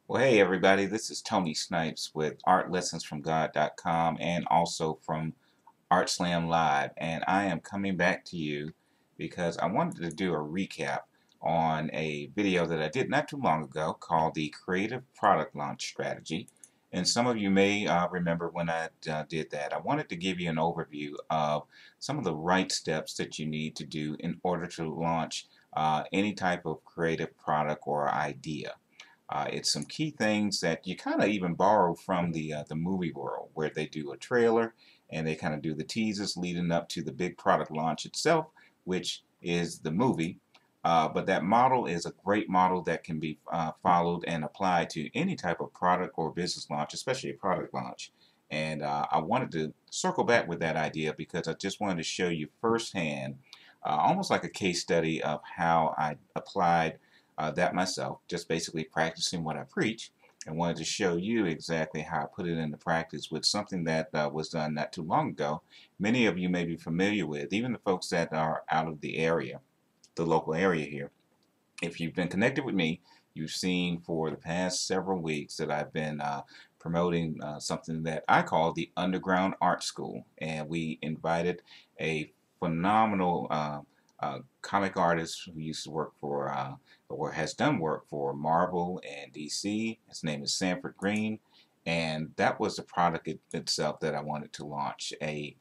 Well, hey everybody, this is Tony Snipes with ArtLessonsFromGod.com and also from Art Slam Live, and I am coming back to you because I wanted to do a recap on a video that I did not too long ago called the Creative Product Launch Strategy. And some of you may remember when I did that. I wanted to give you an overview of some of the right steps that you need to do in order to launch any type of creative product or idea. It's some key things that you kind of even borrow from the movie world, where they do a trailer and they kind of do the teasers leading up to the big product launch itself, which is the movie. But that model is a great model that can be followed and applied to any type of product or business launch, especially a product launch. And I wanted to circle back with that idea because I just wanted to show you firsthand, almost like a case study of how I applied that myself, just basically practicing what I preach, and wanted to show you exactly how I put it into practice with something that was done not too long ago. Many of you may be familiar with, even the folks that are out of the area, the local area here. If you've been connected with me, you've seen for the past several weeks that I've been promoting something that I call the Underground Art School, and we invited a phenomenal comic artist who used to work for or has done work for Marvel and DC. His name is Sanford Green, and that was the product itself that I wanted to launch, a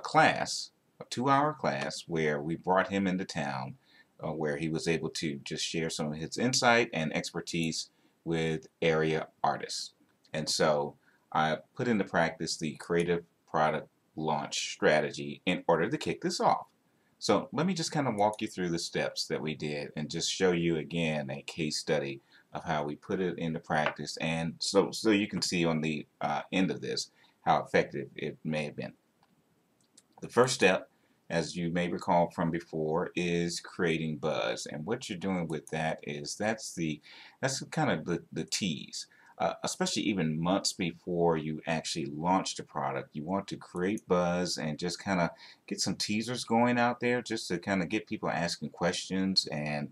class, a 2-hour class where we brought him into town, where he was able to just share some of his insight and expertise with area artists. And so I put into practice the creative product launch strategy in order to kick this off. So let me just kind of walk you through the steps that we did and just show you again a case study of how we put it into practice, and so you can see on the end of this how effective it may have been. The first step, as you may recall from before, is creating buzz, and what you're doing with that is that's kind of the tease. Especially even months before you actually launch the product, you want to create buzz and just kind of get some teasers going out there, just to kind of get people asking questions and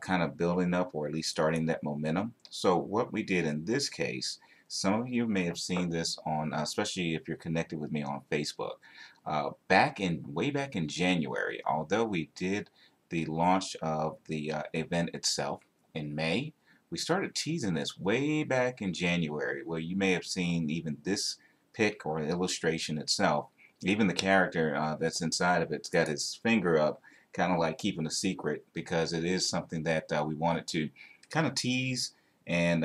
kind of building up, or at least starting that momentum. So what we did in this case, some of you may have seen this on, especially if you're connected with me on Facebook. Way back in January, although we did the launch of the event itself in May, we started teasing this way back in January, where you may have seen even this pic or illustration itself. Even the character that's inside of it's got his finger up, kind of like keeping a secret, because it is something that we wanted to kind of tease and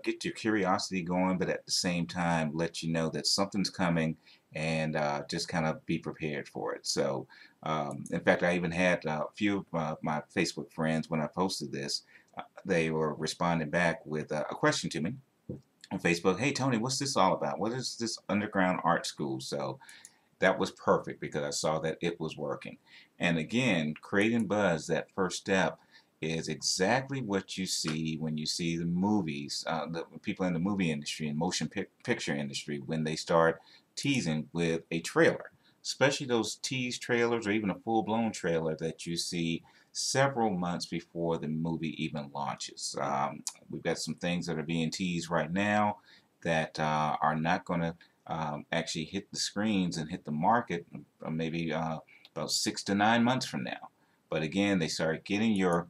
get your curiosity going, but at the same time let you know that something's coming, and just kind of be prepared for it. So in fact, I even had a few of my Facebook friends, when I posted this, they were responding back with a question to me on Facebook. Hey Tony, what's this all about? What is this underground art school? So that was perfect because I saw that it was working. And again, creating buzz, that first step, is exactly what you see when you see the movies, the people in the movie industry and motion picture industry, when they start teasing with a trailer, especially those tease trailers or even a full-blown trailer that you see several months before the movie even launches. We've got some things that are being teased right now that are not going to actually hit the screens and hit the market maybe about 6 to 9 months from now. But again, they start getting your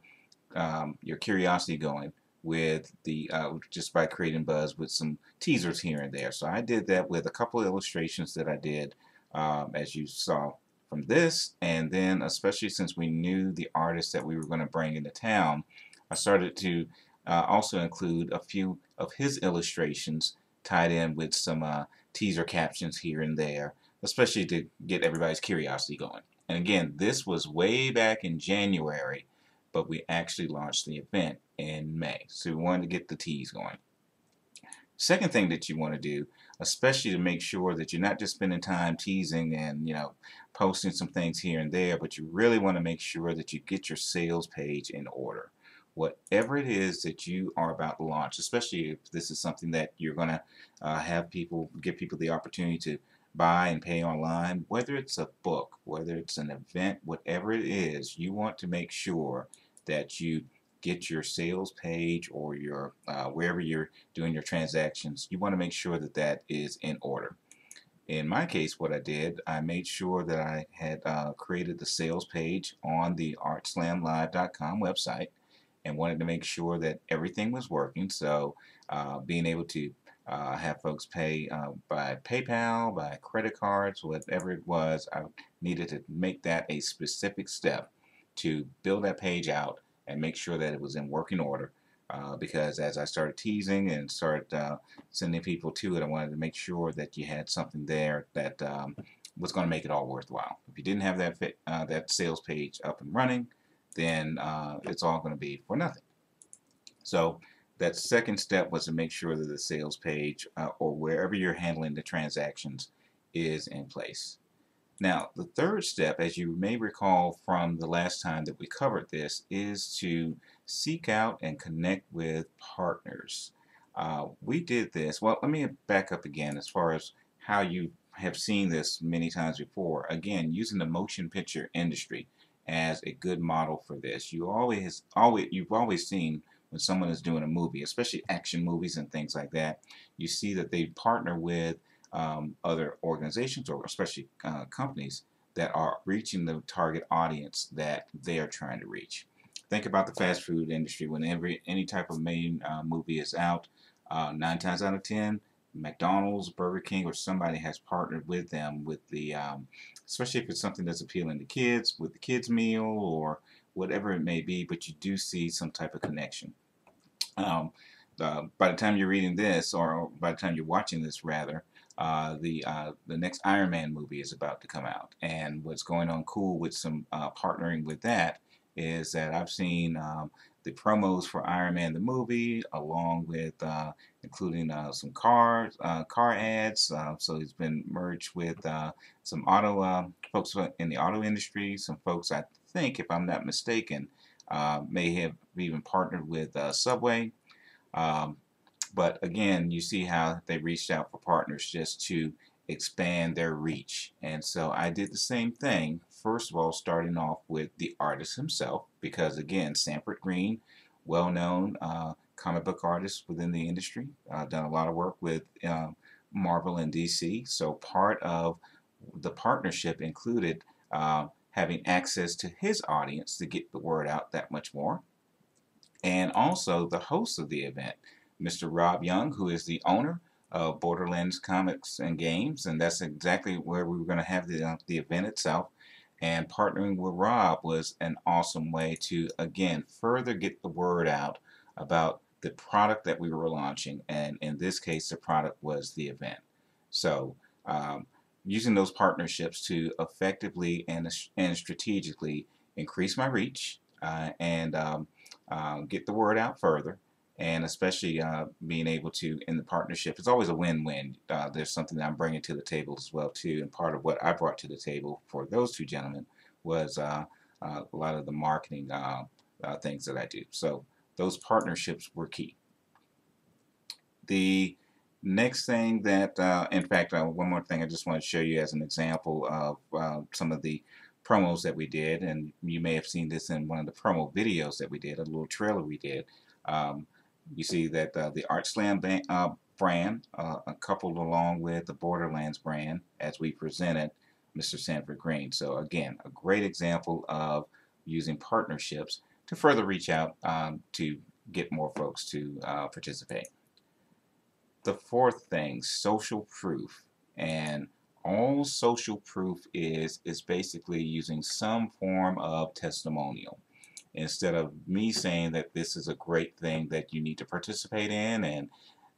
curiosity going with the just by creating buzz with some teasers here and there. So I did that with a couple of illustrations that I did, as you saw from this, and then especially since we knew the artist that we were going to bring into town, I started to also include a few of his illustrations tied in with some teaser captions here and there, especially to get everybody's curiosity going. And again, this was way back in January, but we actually launched the event in May. So we wanted to get the tease going. Second thing that you want to do, especially to make sure that you're not just spending time teasing and posting some things here and there, but you really want to make sure that you get your sales page in order. Whatever it is that you are about to launch, especially if this is something that you're going to give people the opportunity to buy and pay online, whether it's a book, whether it's an event, whatever it is, you want to make sure that you get your sales page or your wherever you're doing your transactions, you want to make sure that that is in order. In my case, what I did, I made sure that I had created the sales page on the artslamlive.com website and wanted to make sure that everything was working. So being able to have folks pay by PayPal, by credit cards, whatever it was, I needed to make that a specific step to build that page out and make sure that it was in working order. Because as I started teasing and started sending people to it, I wanted to make sure that you had something there that was going to make it all worthwhile. If you didn't have that sales page up and running, then it's all going to be for nothing. So that second step was to make sure that the sales page or wherever you're handling the transactions is in place. Now, the third step, as you may recall from the last time that we covered this, is to seek out and connect with partners. We did this. Well, let me back up again as far as how you have seen this many times before. Again, using the motion picture industry as a good model for this. You've always seen when someone is doing a movie, especially action movies and things like that, you see that they partner with other organizations or especially companies that are reaching the target audience that they are trying to reach. Think about the fast food industry. When any type of main movie is out, 9 times out of 10, McDonald's, Burger King, or somebody has partnered with them with the, especially if it's something that's appealing to kids, with the kids meal or whatever it may be, but you do see some type of connection. By the time you're reading this, or by the time you're watching this, rather, the next Iron Man movie is about to come out, and what's going on cool with some partnering with that is that I've seen the promos for Iron Man the movie, along with including some car ads. So it's been merged with some auto folks in the auto industry, some folks I think, if I'm not mistaken, may have even partnered with Subway. Um, but again, you see how they reached out for partners just to expand their reach. And so I did the same thing, first of all, starting off with the artist himself, because again, Sanford Green, well-known comic book artist within the industry, done a lot of work with Marvel and DC. So part of the partnership included having access to his audience to get the word out that much more, and also the host of the event, Mr. Rob Young, who is the owner of Borderlands Comics and Games, and that's exactly where we were going to have the event itself. And partnering with Rob was an awesome way to, again, further get the word out about the product that we were launching, and in this case, the product was the event. So using those partnerships to effectively and strategically increase my reach and get the word out further, and especially being able to, in the partnership, it's always a win-win. There's something that I'm bringing to the table as well too, and part of what I brought to the table for those two gentlemen was a lot of the marketing things that I do. So those partnerships were key. The next thing that, in fact, one more thing I just want to show you as an example of some of the promos that we did, and you may have seen this in one of the promo videos that we did, a little trailer we did. You see that the Art Slam brand, coupled along with the Borderlands brand, as we presented Mr. Sanford Green. So again, a great example of using partnerships to further reach out to get more folks to participate. The fourth thing, social proof. And all social proof is basically using some form of testimonial. Instead of me saying that this is a great thing that you need to participate in, and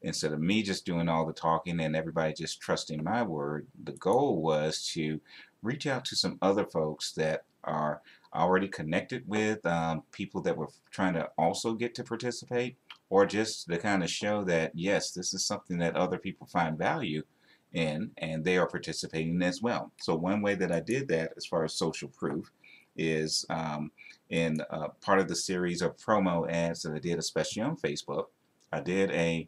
instead of me just doing all the talking and everybody just trusting my word, the goal was to reach out to some other folks that are already connected with people that were trying to also get to participate, or just to kind of show that, yes, this is something that other people find value in and they are participating as well. So one way that I did that as far as social proof is in part of the series of promo ads that I did, especially on Facebook. I did a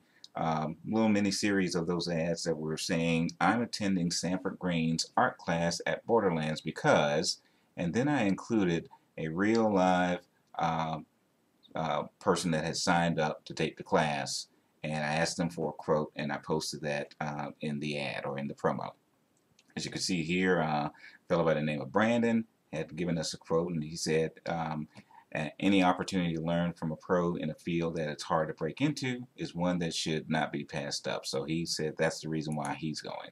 little mini series of those ads that were saying, I'm attending Sanford Green's art class at Borderlands because, and then I included a real live person that had signed up to take the class, and I asked them for a quote, and I posted that in the ad or in the promo. As you can see here, a fellow by the name of Brandon had given us a quote, and he said, any opportunity to learn from a pro in a field that it's hard to break into is one that should not be passed up. So he said that's the reason why he's going.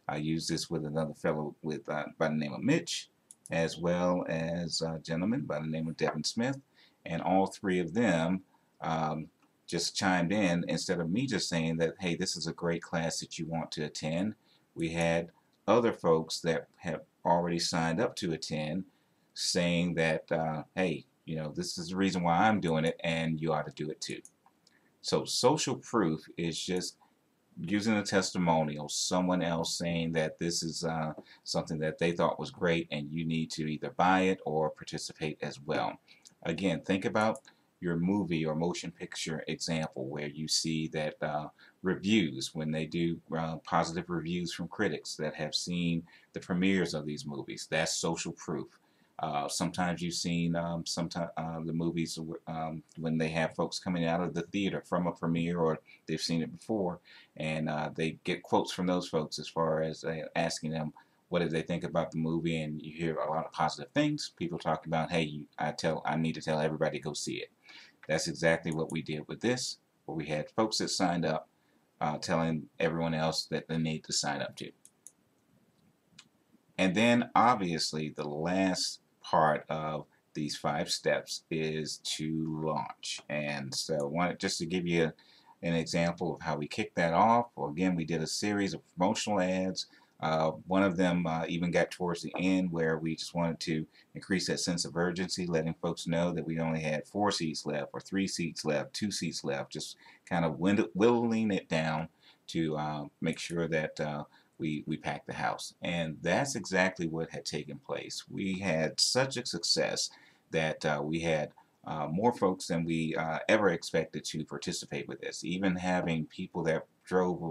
I used this with another fellow with by the name of Mitch, as well as a gentleman by the name of Devin Smith, and all three of them just chimed in. Instead of me just saying that, hey, this is a great class that you want to attend, we had other folks that have already signed up to attend saying that, hey, you know, this is the reason why I'm doing it, and you ought to do it too. So social proof is just using a testimonial, someone else saying that this is something that they thought was great, and you need to either buy it or participate as well. Again, think about your movie or motion picture example where you see that reviews, when they do positive reviews from critics that have seen the premieres of these movies, that's social proof. Sometimes you've seen the movies when they have folks coming out of the theater from a premiere, or they've seen it before, and they get quotes from those folks as far as asking them what did they think about the movie, and you hear a lot of positive things. People talking about, hey, I need to tell everybody to go see it. That's exactly what we did with this, where we had folks that signed up telling everyone else that they need to sign up to. And then obviously the last part of these 5 steps is to launch. And so just to give you an example of how we kicked that off, well, again, we did a series of promotional ads. One of them even got towards the end where we just wanted to increase that sense of urgency, letting folks know that we only had 4 seats left, or 3 seats left, 2 seats left, just kind of whittling it down to make sure that we packed the house. And that's exactly what had taken place. We had such a success that we had more folks than we ever expected to participate with this, even having people that drove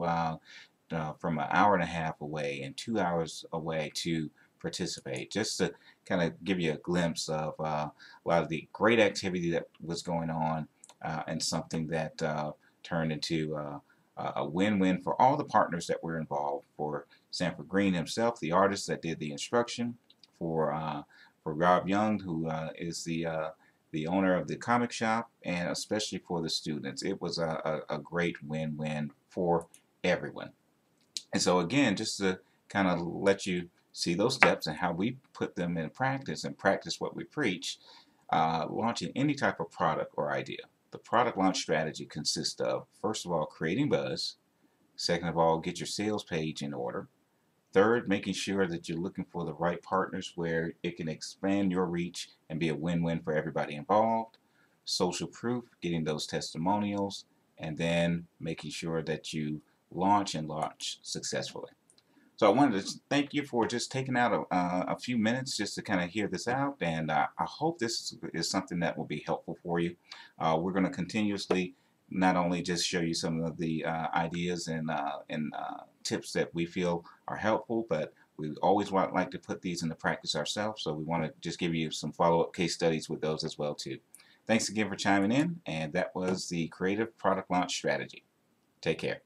from an hour and a half away and 2 hours away to participate, just to kind of give you a glimpse of a lot of the great activity that was going on, and something that turned into a win-win for all the partners that were involved. For Sanford Green himself, the artist that did the instruction, for Rob Young, who is the owner of the comic shop, and especially for the students. It was a great win-win for everyone. And so again, just to kind of let you see those steps and how we put them in practice and practice what we preach, launching any type of product or idea. The product launch strategy consists of, first of all, creating buzz. Second of all, get your sales page in order. Third, making sure that you're looking for the right partners where it can expand your reach and be a win-win for everybody involved. Social proof, getting those testimonials, and then making sure that you launch successfully. So I wanted to thank you for just taking out a few minutes just to kind of hear this out, and I hope this is something that will be helpful for you. We're going to continuously not only just show you some of the ideas and tips that we feel are helpful, but we always like to put these into practice ourselves, so we want to just give you some follow-up case studies with those as well too. Thanks again for chiming in, and that was the Creative Product Launch Strategy. Take care.